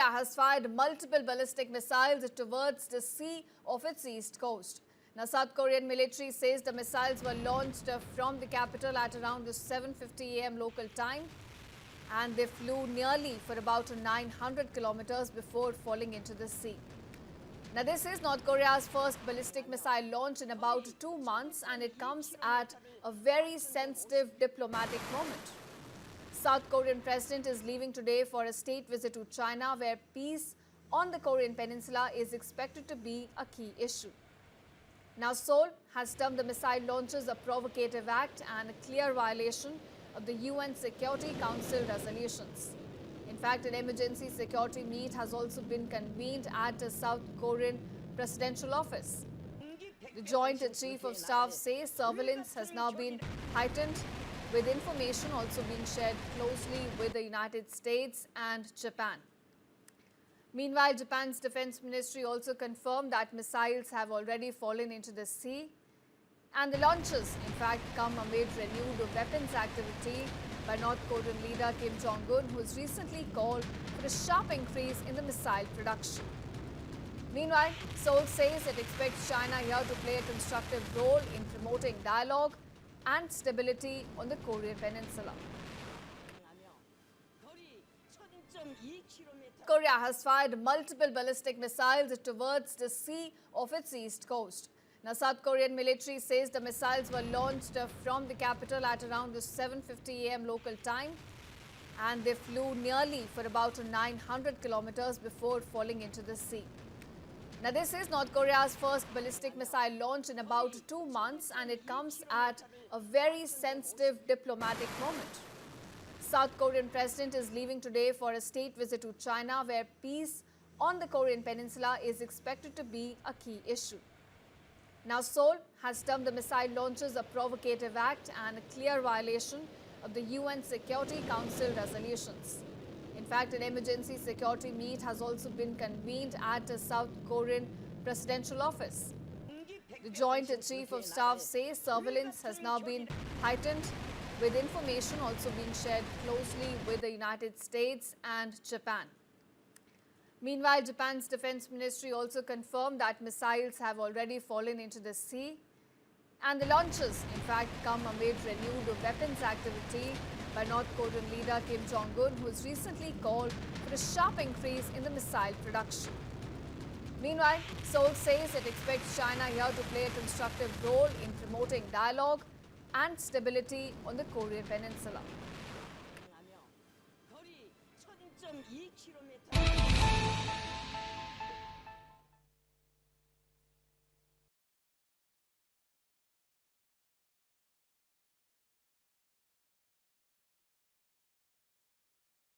Korea has fired multiple ballistic missiles towards the sea of its east coast. Now, South Korean military says the missiles were launched from the capital at around 7:50 a.m. local time, and they flew nearly for about 900 kilometers before falling into the sea. Now, this is North Korea's first ballistic missile launch in about 2 months, and it comes at a very sensitive diplomatic moment. South Korean president is leaving today for a state visit to China, where peace on the Korean peninsula is expected to be a key issue. Now, Seoul has termed the missile launches a provocative act and a clear violation of the UN Security Council resolutions. In fact, an emergency security meet has also been convened at the South Korean presidential office. The Joint Chief of Staff says surveillance has now been heightened, with information also being shared closely with the United States and Japan. Meanwhile, Japan's defense ministry also confirmed that missiles have already fallen into the sea, and the launches, in fact, come amid renewed weapons activity by North Korean leader Kim Jong-un, who has recently called for a sharp increase in the missile production. Meanwhile, Seoul says it expects China here to play a constructive role in promoting dialogue and stability on the Korean peninsula. Korea has fired multiple ballistic missiles towards the sea of its east coast. Now, South Korean military says the missiles were launched from the capital at around 7:50 a.m. local time, and they flew nearly for about 900 kilometers before falling into the sea. Now, this is North Korea's first ballistic missile launch in about 2 months, and it comes at a very sensitive diplomatic moment. South Korean president is leaving today for a state visit to China, where peace on the Korean peninsula is expected to be a key issue. Now, Seoul has termed the missile launches a provocative act and a clear violation of the UN Security Council resolutions. In fact, an emergency security meet has also been convened at the South Korean presidential office. The Joint Chief of Staff says surveillance has now been heightened, with information also being shared closely with the United States and Japan. Meanwhile, Japan's defense ministry also confirmed that missiles have already fallen into the sea, and the launches, in fact, come amid renewed weapons activity by North Korean leader Kim Jong-un, who has recently called for a sharp increase in the missile production. Meanwhile, Seoul says it expects China here to play a constructive role in promoting dialogue and stability on the Korean peninsula.